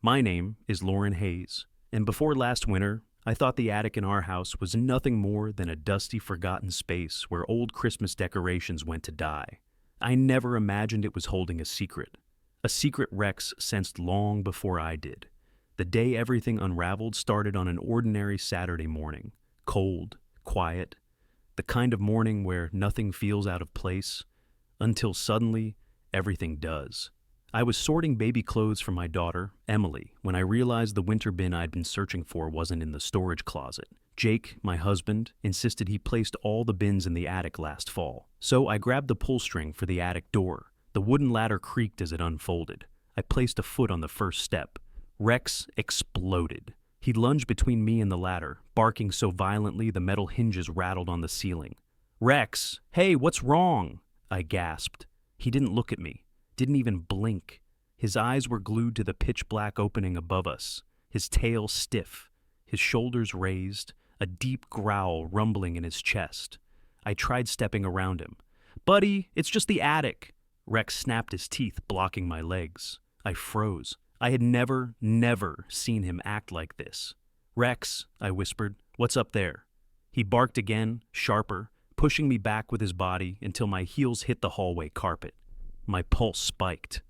My name is Lauren Hayes, and before last winter, I thought the attic in our house was nothing more than a dusty, forgotten space where old Christmas decorations went to die. I never imagined it was holding a secret Rex sensed long before I did. The day everything unraveled started on an ordinary Saturday morning, cold, quiet, the kind of morning where nothing feels out of place, until suddenly, everything does. I was sorting baby clothes for my daughter, Emily, when I realized the winter bin I'd been searching for wasn't in the storage closet. Jake, my husband, insisted he placed all the bins in the attic last fall. So I grabbed the pull string for the attic door. The wooden ladder creaked as it unfolded. I placed a foot on the first step. Rex exploded. He lunged between me and the ladder, barking so violently the metal hinges rattled on the ceiling. "Rex, hey, what's wrong?" I gasped. He didn't look at me. Didn't even blink. His eyes were glued to the pitch-black opening above us, his tail stiff, his shoulders raised, a deep growl rumbling in his chest. I tried stepping around him. "Buddy, it's just the attic." Rex snapped his teeth, blocking my legs. I froze. I had never seen him act like this. "Rex," I whispered, "what's up there?" He barked again, sharper, pushing me back with his body until my heels hit the hallway carpet. My pulse spiked.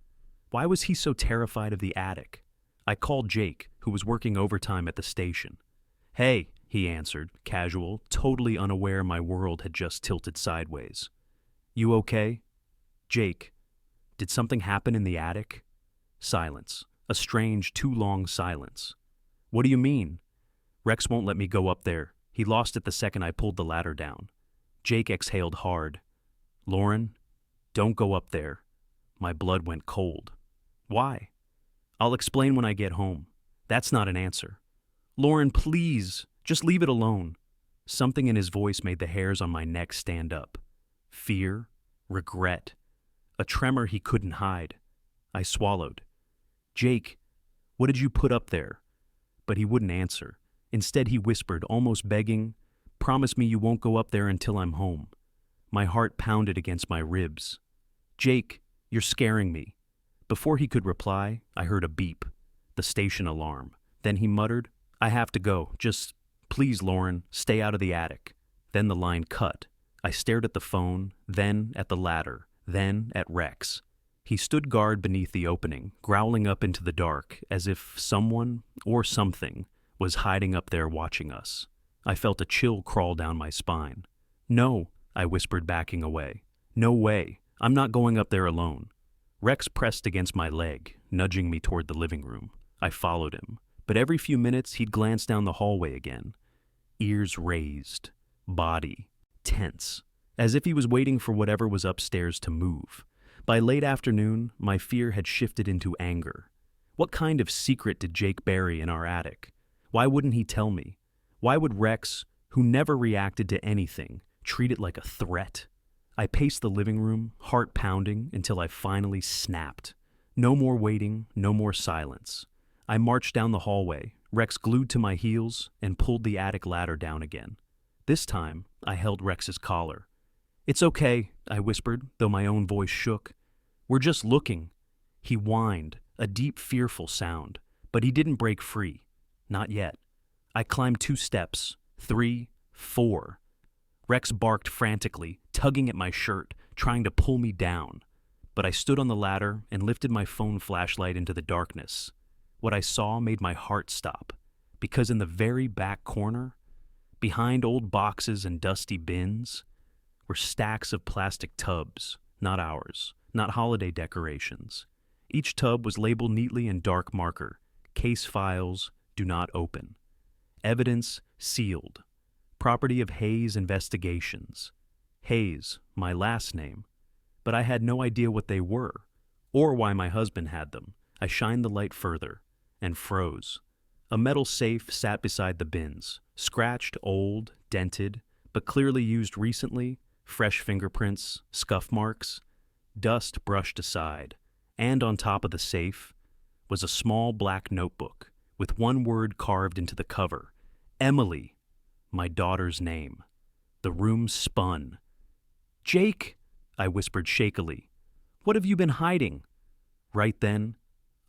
Why was he so terrified of the attic? I called Jake, who was working overtime at the station. "Hey," he answered, casual, totally unaware my world had just tilted sideways. "You okay?" "Jake, did something happen in the attic?" Silence. A strange, too long silence. "What do you mean?" "Rex won't let me go up there. He lost it the second I pulled the ladder down." Jake exhaled hard. "Lauren, don't go up there." My blood went cold. "Why?" "I'll explain when I get home." That's not an answer. "Lauren, please, just leave it alone." Something in his voice made the hairs on my neck stand up. Fear, regret, a tremor he couldn't hide. I swallowed. "Jake, what did you put up there?" But he wouldn't answer. Instead, he whispered, almost begging, "Promise me you won't go up there until I'm home." My heart pounded against my ribs. "Jake, you're scaring me." Before he could reply, I heard a beep, the station alarm. Then he muttered, "I have to go. Just, please, Lauren, stay out of the attic." Then the line cut. I stared at the phone, then at the ladder, then at Rex. He stood guard beneath the opening, growling up into the dark, as if someone, or something, was hiding up there watching us. I felt a chill crawl down my spine. "No," I whispered, backing away. "No way. I'm not going up there alone." Rex pressed against my leg, nudging me toward the living room. I followed him, but every few minutes he'd glance down the hallway again. Ears raised, body tense, as if he was waiting for whatever was upstairs to move. By late afternoon, my fear had shifted into anger. What kind of secret did Jake bury in our attic? Why wouldn't he tell me? Why would Rex, who never reacted to anything, treat it like a threat? I paced the living room, heart pounding, until I finally snapped. No more waiting, no more silence. I marched down the hallway, Rex glued to my heels, and pulled the attic ladder down again. This time, I held Rex's collar. "It's okay," I whispered, though my own voice shook. "We're just looking." He whined, a deep, fearful sound, but he didn't break free. Not yet. I climbed 2 steps, 3, 4. Rex barked frantically, tugging at my shirt, trying to pull me down. But I stood on the ladder and lifted my phone flashlight into the darkness. What I saw made my heart stop, because in the very back corner, behind old boxes and dusty bins, were stacks of plastic tubs, not ours, not holiday decorations. Each tub was labeled neatly in dark marker, "Case files, do not open." Evidence sealed. Property of Hayes Investigations. Hayes, my last name. But I had no idea what they were, or why my husband had them. I shined the light further, and froze. A metal safe sat beside the bins, scratched, old, dented, but clearly used recently, fresh fingerprints, scuff marks. Dust brushed aside, and on top of the safe was a small black notebook with one word carved into the cover, Emily, my daughter's name. The room spun. "Jake," I whispered shakily, "what have you been hiding?" Right then,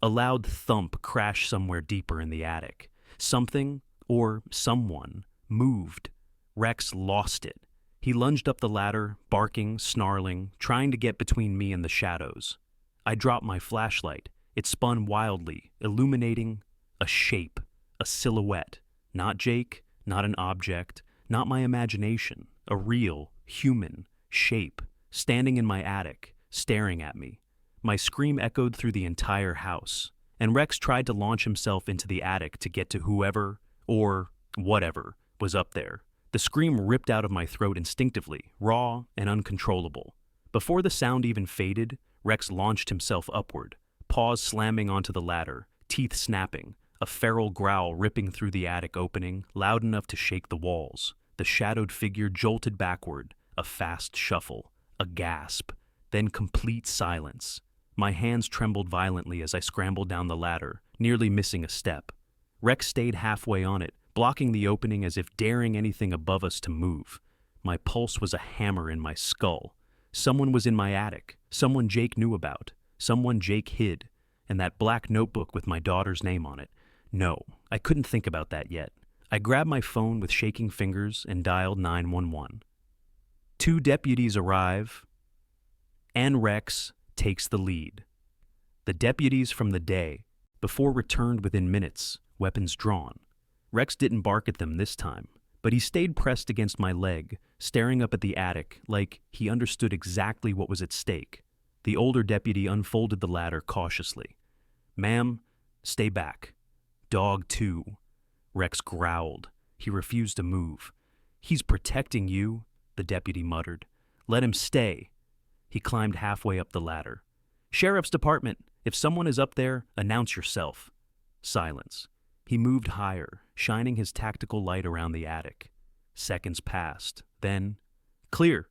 A loud thump crashed somewhere deeper in the attic. Something, or someone, moved. Rex lost it. He lunged up the ladder, barking, snarling, trying to get between me and the shadows. I dropped my flashlight. It spun wildly, illuminating a shape, a silhouette. Not Jake, not an object, not my imagination. A real, human shape, standing in my attic, staring at me. My scream echoed through the entire house, and Rex tried to launch himself into the attic to get to whoever, or whatever, was up there. The scream ripped out of my throat instinctively, raw and uncontrollable. Before the sound even faded, Rex launched himself upward, paws slamming onto the ladder, teeth snapping, a feral growl ripping through the attic opening, loud enough to shake the walls. The shadowed figure jolted backward, a fast shuffle, a gasp, then complete silence. My hands trembled violently as I scrambled down the ladder, nearly missing a step. Rex stayed halfway on it, blocking the opening as if daring anything above us to move. My pulse was a hammer in my skull. Someone was in my attic, someone Jake knew about, someone Jake hid, and that black notebook with my daughter's name on it. No, I couldn't think about that yet. I grabbed my phone with shaking fingers and dialed 911. 2 deputies arrive, and Rex takes the lead. The deputies from the day before returned within minutes, weapons drawn. Rex didn't bark at them this time, but he stayed pressed against my leg, staring up at the attic like he understood exactly what was at stake. The older deputy unfolded the ladder cautiously. "Ma'am, stay back." "Dog too." Rex growled. He refused to move. "He's protecting you," the deputy muttered. "Let him stay." He climbed halfway up the ladder. "Sheriff's Department, if someone is up there, announce yourself." Silence. He moved higher, shining his tactical light around the attic. Seconds passed. Then, "Clear."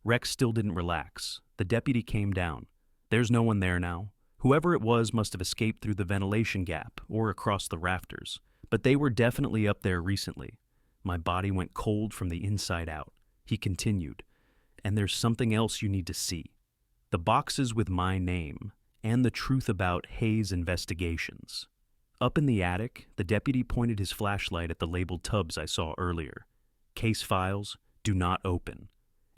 Rex still didn't relax. The deputy came down. "There's no one there now. Whoever it was must have escaped through the ventilation gap or across the rafters. But they were definitely up there recently." My body went cold from the inside out. He continued, "And there's something else you need to see. The boxes with my name and the truth about Hayes investigations." Up in the attic, the deputy pointed his flashlight at the labeled tubs I saw earlier. "Case files, do not open.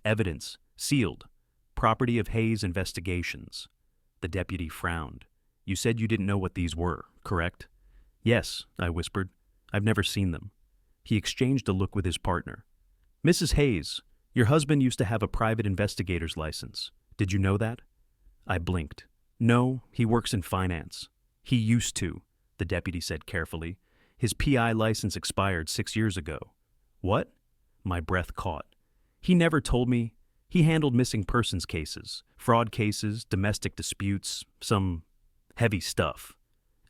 Evidence, sealed. Property of Hayes investigations." The deputy frowned. "You said you didn't know what these were, correct?" "Yes," I whispered. "I've never seen them." He exchanged a look with his partner. "Mrs. Hayes, your husband used to have a private investigator's license. Did you know that?" I blinked. "No, he works in finance." "He used to," the deputy said carefully. "His PI license expired 6 years ago." "What?" My breath caught. "He never told me. He handled missing persons cases, fraud cases, domestic disputes, some heavy stuff."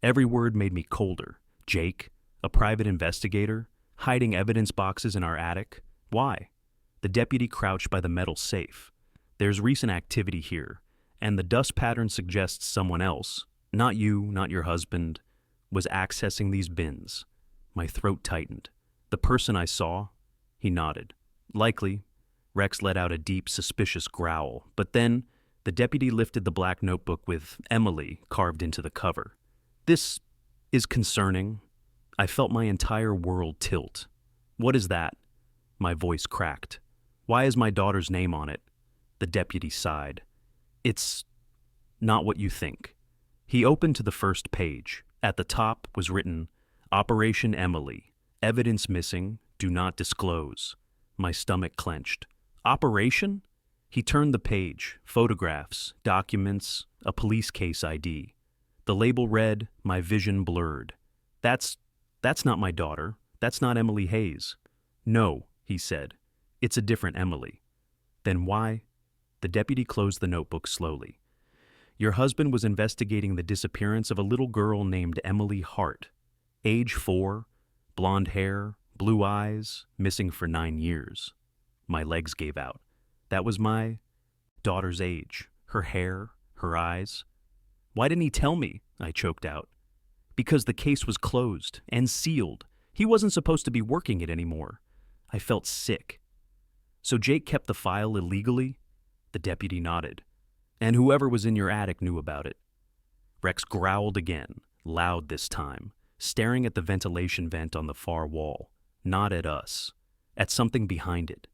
Every word made me colder. Jake, a private investigator, hiding evidence boxes in our attic. Why? The deputy crouched by the metal safe. "There's recent activity here, and the dust pattern suggests someone else, not you, not your husband, was accessing these bins." My throat tightened. "The person I saw?" He nodded. "Likely." Rex let out a deep, suspicious growl, but then the deputy lifted the black notebook with Emily carved into the cover. "This is concerning." I felt my entire world tilt. "What is that?" My voice cracked. "Why is my daughter's name on it?" The deputy sighed. "It's not what you think." He opened to the first page. At the top was written, "Operation Emily. Evidence missing. Do not disclose." My stomach clenched. "Operation?" He turned the page. Photographs, documents, a police case ID. The label read, my vision blurred. That's not my daughter. That's not Emily Hayes." "No," he said. "It's a different Emily." "Then why?" The deputy closed the notebook slowly. "Your husband was investigating the disappearance of a little girl named Emily Hart. Age 4, blonde hair, blue eyes, missing for 9 years. My legs gave out. That was my daughter's age. Her hair, her eyes. "Why didn't he tell me?" I choked out. "Because the case was closed and sealed. He wasn't supposed to be working it anymore." I felt sick. "So Jake kept the file illegally?" The deputy nodded. "And whoever was in your attic knew about it." Rex growled again, loud this time, staring at the ventilation vent on the far wall, not at us, at something behind it.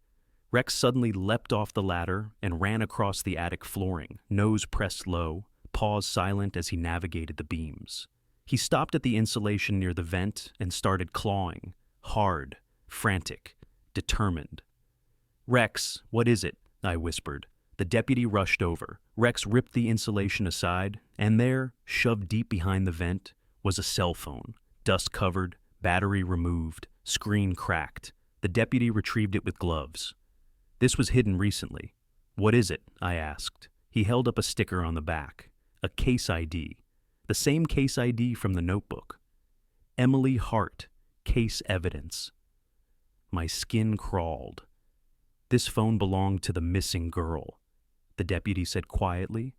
Rex suddenly leapt off the ladder and ran across the attic flooring, nose pressed low, paws silent as he navigated the beams. He stopped at the insulation near the vent and started clawing, hard, frantic, determined. "Rex, what is it?" I whispered. The deputy rushed over. Rex ripped the insulation aside, and there, shoved deep behind the vent, was a cell phone, dust-covered, battery removed, screen cracked. The deputy retrieved it with gloves. "This was hidden recently." "What is it?" I asked. He held up a sticker on the back. A case ID. The same case ID from the notebook. Emily Hart, case evidence. My skin crawled. "This phone belonged to the missing girl," the deputy said quietly.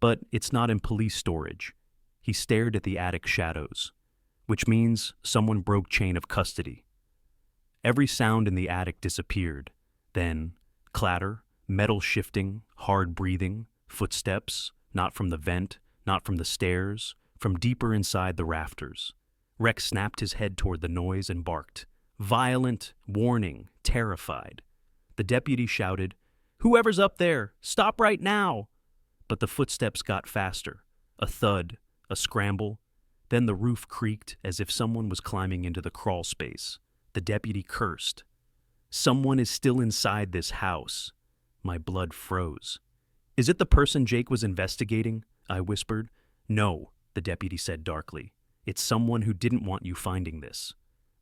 "But it's not in police storage." He stared at the attic shadows. "Which means someone broke chain of custody." Every sound in the attic disappeared. Then, clatter, metal shifting, hard breathing, footsteps, not from the vent, not from the stairs, from deeper inside the rafters. Rex snapped his head toward the noise and barked. Violent, warning, terrified. The deputy shouted, "Whoever's up there, stop right now!" But the footsteps got faster. A thud, a scramble. Then the roof creaked as if someone was climbing into the crawl space. The deputy cursed. "Someone is still inside this house." My blood froze. "Is it the person Jake was investigating?" I whispered. "No," the deputy said darkly. "It's someone who didn't want you finding this."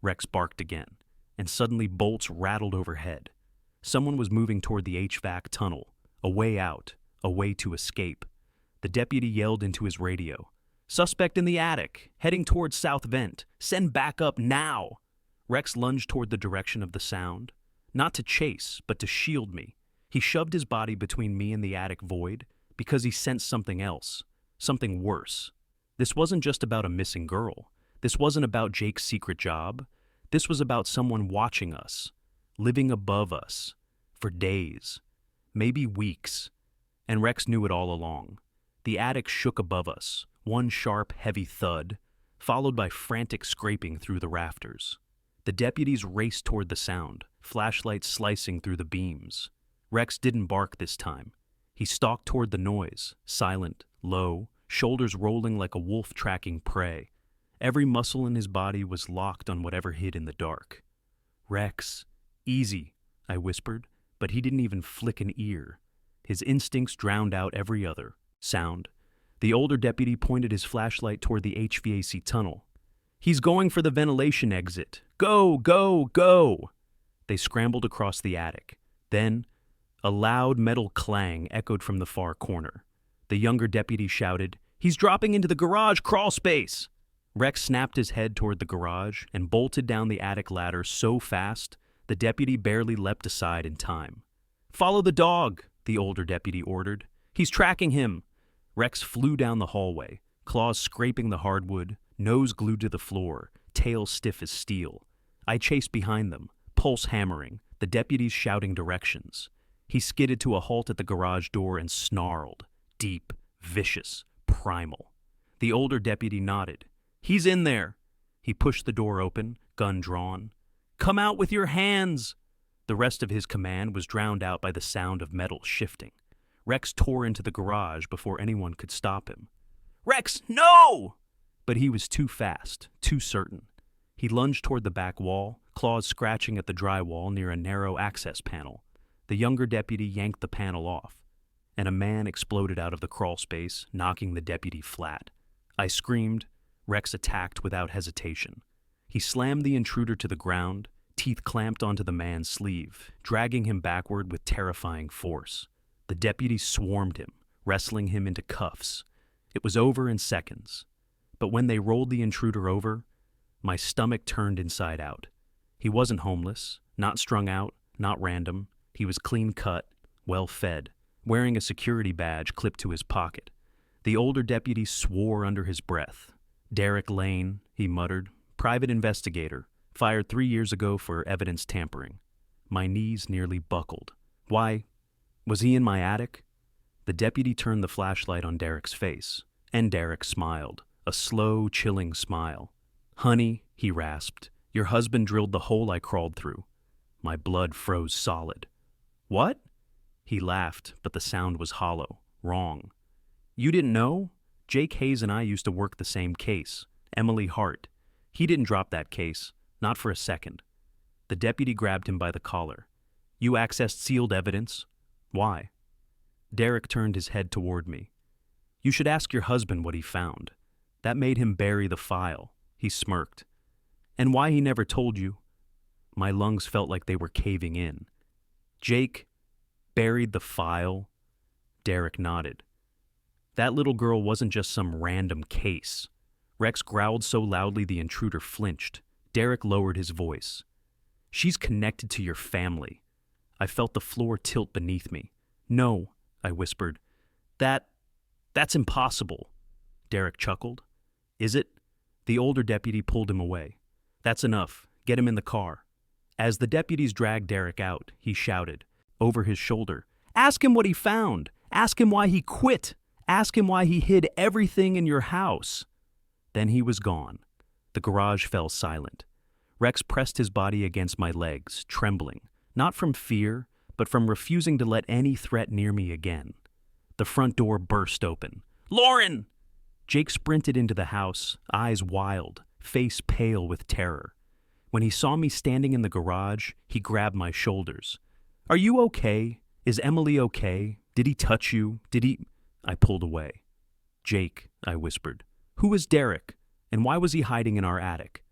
Rex barked again, and suddenly bolts rattled overhead. Someone was moving toward the HVAC tunnel, a way out, a way to escape. The deputy yelled into his radio. "Suspect in the attic, heading toward South Vent. Send backup now!" Rex lunged toward the direction of the sound, not to chase, but to shield me. He shoved his body between me and the attic void because he sensed something else, something worse. This wasn't just about a missing girl. This wasn't about Jake's secret job. This was about someone watching us, living above us, for days, maybe weeks. And Rex knew it all along. The attic shook above us, one sharp, heavy thud, followed by frantic scraping through the rafters. The deputies raced toward the sound, flashlights slicing through the beams. Rex didn't bark this time. He stalked toward the noise, silent, low, shoulders rolling like a wolf tracking prey. Every muscle in his body was locked on whatever hid in the dark. "Rex, easy," I whispered, but he didn't even flick an ear. His instincts drowned out every other sound. The older deputy pointed his flashlight toward the HVAC tunnel. "He's going for the ventilation exit. Go, go, go!" They scrambled across the attic. Then, a loud metal clang echoed from the far corner. The younger deputy shouted, "He's dropping into the garage crawl space!" Rex snapped his head toward the garage and bolted down the attic ladder so fast, the deputy barely leapt aside in time. "Follow the dog," the older deputy ordered. "He's tracking him." Rex flew down the hallway, claws scraping the hardwood, nose glued to the floor, tail stiff as steel. I chased behind them, pulse hammering, the deputies shouting directions. He skidded to a halt at the garage door and snarled, deep, vicious, primal. The older deputy nodded. "He's in there." He pushed the door open, gun drawn. "Come out with your hands!" The rest of his command was drowned out by the sound of metal shifting. Rex tore into the garage before anyone could stop him. "Rex, no!" But he was too fast, too certain. He lunged toward the back wall, claws scratching at the drywall near a narrow access panel. The younger deputy yanked the panel off, and a man exploded out of the crawl space, knocking the deputy flat. I screamed. Rex attacked without hesitation. He slammed the intruder to the ground, teeth clamped onto the man's sleeve, dragging him backward with terrifying force. The deputies swarmed him, wrestling him into cuffs. It was over in seconds. But when they rolled the intruder over, my stomach turned inside out. He wasn't homeless, not strung out, not random. He was clean-cut, well-fed, wearing a security badge clipped to his pocket. The older deputy swore under his breath. "Derek Lane," he muttered, "private investigator, fired 3 years ago for evidence tampering." My knees nearly buckled. Why, was he in my attic? The deputy turned the flashlight on Derek's face. And Derek smiled, a slow, chilling smile. "Honey," he rasped, "your husband drilled the hole I crawled through." My blood froze solid. "What?" He laughed, but the sound was hollow, wrong. "You didn't know? Jake Hayes and I used to work the same case, Emily Hart. He didn't drop that case, not for a second." The deputy grabbed him by the collar. "You accessed sealed evidence? Why?" Derek turned his head toward me. "You should ask your husband what he found. That made him bury the file." He smirked. "And why he never told you?" My lungs felt like they were caving in. "Jake buried the file?" Derek nodded. "That little girl wasn't just some random case." Rex growled so loudly the intruder flinched. Derek lowered his voice. "She's connected to your family." I felt the floor tilt beneath me. "No," I whispered. That's impossible." Derek chuckled. "Is it?" The older deputy pulled him away. "That's enough. Get him in the car." As the deputies dragged Derek out, he shouted, over his shoulder, "Ask him what he found. Ask him why he quit. Ask him why he hid everything in your house." Then he was gone. The garage fell silent. Rex pressed his body against my legs, trembling, not from fear, but from refusing to let any threat near me again. The front door burst open. "Lauren!" Jake sprinted into the house, eyes wild, face pale with terror. When he saw me standing in the garage, he grabbed my shoulders. "Are you okay? Is Emily okay? Did he touch you? Did he—" I pulled away. "Jake," I whispered. "Who is Derek? And why was he hiding in our attic?"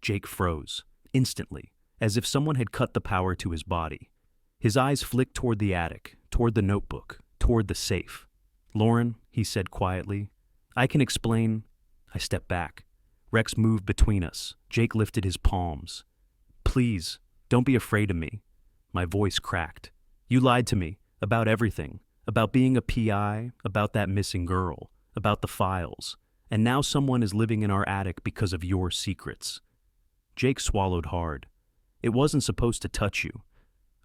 Jake froze, instantly, as if someone had cut the power to his body. His eyes flicked toward the attic, toward the notebook, toward the safe. "Lauren," he said quietly, "I can explain." I stepped back. Rex moved between us. Jake lifted his palms. "Please, don't be afraid of me." My voice cracked. "You lied to me, about everything, about being a PI, about that missing girl, about the files, and now someone is living in our attic because of your secrets." Jake swallowed hard. "It wasn't supposed to touch you."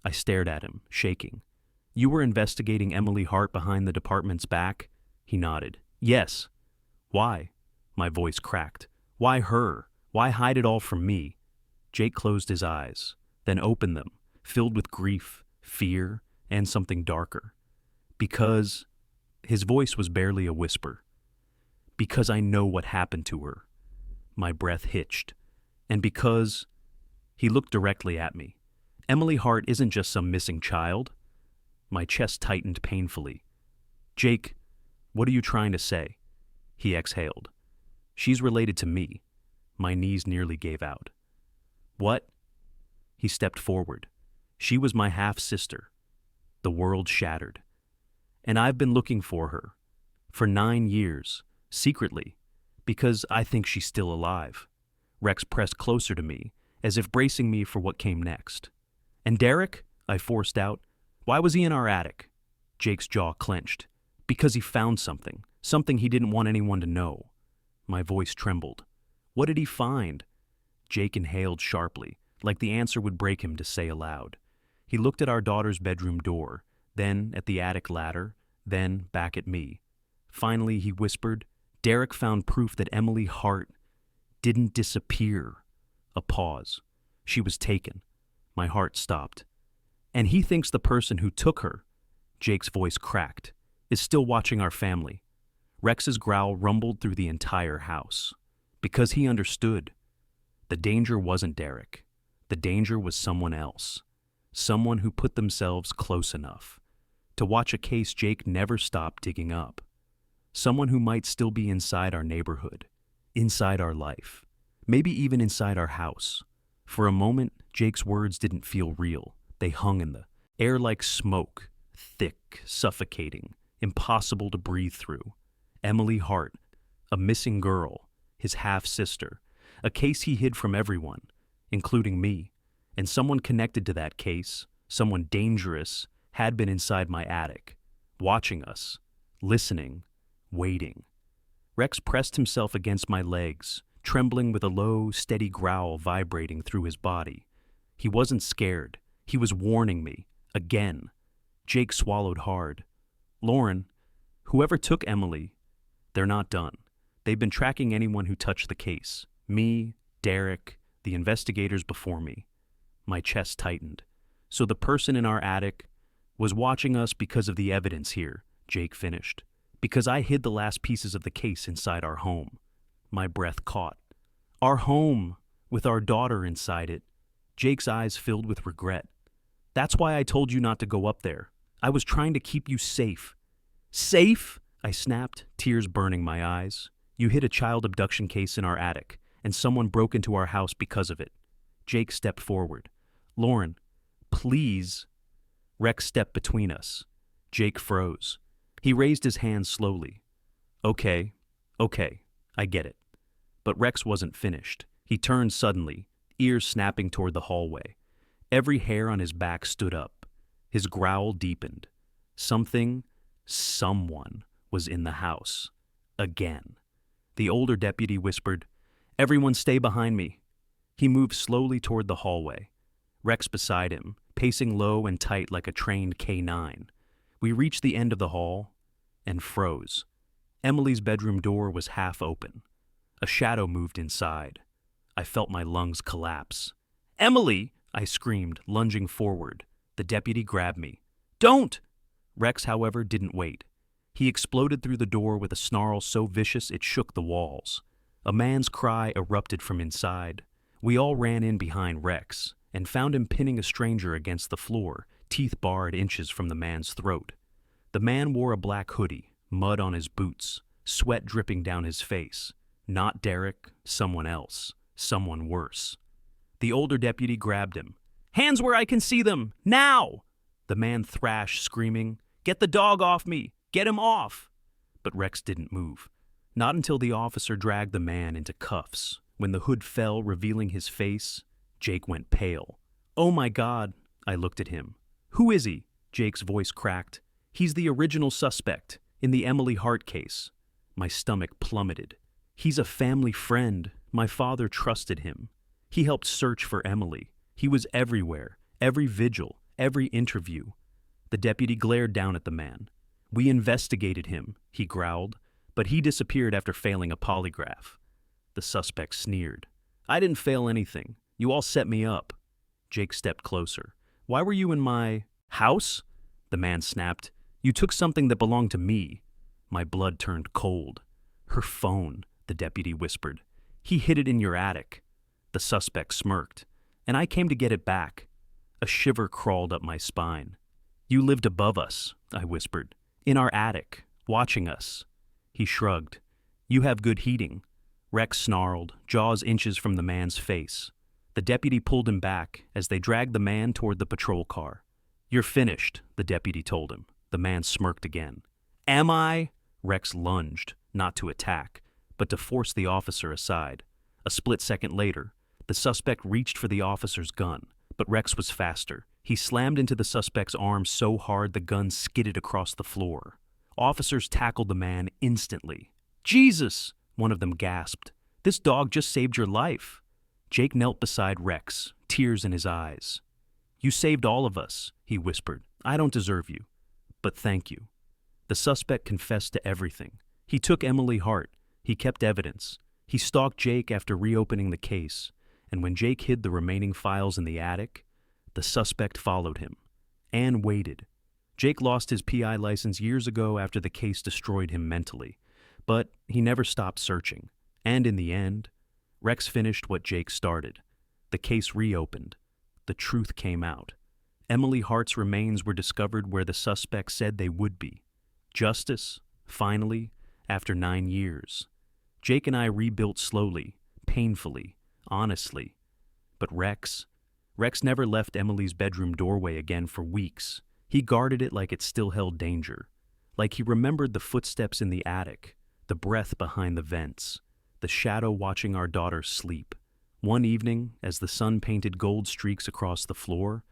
I stared at him, shaking. "You were investigating Emily Hart behind the department's back?" He nodded. "Yes." "Why?" My voice cracked. "Why her? Why hide it all from me?" Jake closed his eyes, then opened them, filled with grief, fear, and something darker. "Because—" his voice was barely a whisper. "Because I know what happened to her." My breath hitched. "And because—" He looked directly at me. "Emily Hart isn't just some missing child." My chest tightened painfully. "Jake, what are you trying to say?" He exhaled. "She's related to me." My knees nearly gave out. "What?" He stepped forward. "She was my half-sister." The world shattered. "And I've been looking for her. For 9 years, secretly, because I think she's still alive." Rex pressed closer to me, as if bracing me for what came next. "And Derek?" I forced out. "Why was he in our attic?" Jake's jaw clenched. "Because he found something. Something he didn't want anyone to know." My voice trembled. "What did he find?" Jake inhaled sharply, like the answer would break him to say aloud. He looked at our daughter's bedroom door, then at the attic ladder, then back at me. Finally, he whispered, "Derek found proof that Emily Hart didn't disappear." A pause. "She was taken." My heart stopped. "And he thinks the person who took her," Jake's voice cracked, "is still watching our family." Rex's growl rumbled through the entire house. Because he understood. The danger wasn't Derek. The danger was someone else. Someone who put themselves close enough to watch a case Jake never stopped digging up. Someone who might still be inside our neighborhood, inside our life, maybe even inside our house. For a moment, Jake's words didn't feel real. They hung in the air like smoke, thick, suffocating, impossible to breathe through. Emily Hart, a missing girl, his half-sister, a case he hid from everyone, including me, and someone connected to that case, someone dangerous, had been inside my attic, watching us, listening, waiting. Rex pressed himself against my legs, trembling with a low, steady growl vibrating through his body. He wasn't scared. He was warning me, again. Jake swallowed hard. "Lauren, whoever took Emily," the They're not done. They've been tracking anyone who touched the case. Me, Derek, the investigators before me. My chest tightened. So the person in our attic was watching us because of the evidence here, Jake finished. Because I hid the last pieces of the case inside our home. My breath caught. Our home, with our daughter inside it. Jake's eyes filled with regret. That's why I told you not to go up there. I was trying to keep you safe. Safe? I snapped, tears burning my eyes. You hid a child abduction case in our attic, and someone broke into our house because of it. Jake stepped forward. Lauren, please. Rex stepped between us. Jake froze. He raised his hand slowly. Okay, I get it. But Rex wasn't finished. He turned suddenly, ears snapping toward the hallway. Every hair on his back stood up. His growl deepened. Someone was in the house. Again. The older deputy whispered, Everyone stay behind me. He moved slowly toward the hallway. Rex beside him, pacing low and tight like a trained K9. We reached the end of the hall and froze. Emily's bedroom door was half open. A shadow moved inside. I felt my lungs collapse. Emily! I screamed, lunging forward. The deputy grabbed me. Don't! Rex, however, didn't wait. He exploded through the door with a snarl so vicious it shook the walls. A man's cry erupted from inside. We all ran in behind Rex and found him pinning a stranger against the floor, teeth barred inches from the man's throat. The man wore a black hoodie, mud on his boots, sweat dripping down his face. Not Derek, someone else, someone worse. The older deputy grabbed him. Hands where I can see them, now! The man thrashed, screaming, Get the dog off me! Get him off! But Rex didn't move. Not until the officer dragged the man into cuffs. When the hood fell, revealing his face, Jake went pale. Oh my God, I looked at him. Who is he? Jake's voice cracked. He's the original suspect in the Emily Hart case. My stomach plummeted. He's a family friend. My father trusted him. He helped search for Emily. He was everywhere, every vigil, every interview. The deputy glared down at the man. We investigated him, he growled, but he disappeared after failing a polygraph. The suspect sneered. I didn't fail anything. You all set me up. Jake stepped closer. Why were you in my house? The man snapped. You took something that belonged to me. My blood turned cold. Her phone, the deputy whispered. He hid it in your attic. The suspect smirked. And I came to get it back. A shiver crawled up my spine. You lived above us, I whispered. In our attic, watching us. He shrugged. You have good heating. Rex snarled, jaws inches from the man's face. The deputy pulled him back as they dragged the man toward the patrol car. You're finished, the deputy told him. The man smirked again. Am I? Rex lunged, not to attack, but to force the officer aside. A split second later, the suspect reached for the officer's gun, but Rex was faster. He slammed into the suspect's arm so hard the gun skidded across the floor. Officers tackled the man instantly. Jesus! One of them gasped. This dog just saved your life. Jake knelt beside Rex, tears in his eyes. You saved all of us, he whispered. I don't deserve you, but thank you. The suspect confessed to everything. He took Emily Hart. He kept evidence. He stalked Jake after reopening the case, and when Jake hid the remaining files in the attic, the suspect followed him. Anne waited. Jake lost his PI license years ago after the case destroyed him mentally, but he never stopped searching. And in the end, Rex finished what Jake started. The case reopened. The truth came out. Emily Hart's remains were discovered where the suspect said they would be. Justice, finally, after 9 years. Jake and I rebuilt slowly, painfully, honestly. But Rex never left Emily's bedroom doorway again for weeks. He guarded it like it still held danger. Like he remembered the footsteps in the attic, the breath behind the vents, the shadow watching our daughter sleep. One evening, as the sun painted gold streaks across the floor,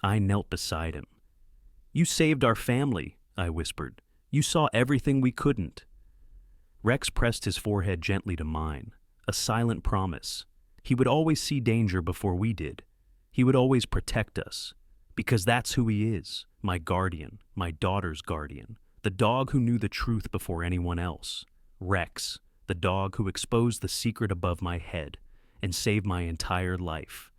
I knelt beside him. You saved our family, I whispered. You saw everything we couldn't. Rex pressed his forehead gently to mine, a silent promise. He would always see danger before we did. He would always protect us, because that's who he is, my guardian, my daughter's guardian, the dog who knew the truth before anyone else. Rex, the dog who exposed the secret above my head and saved my entire life.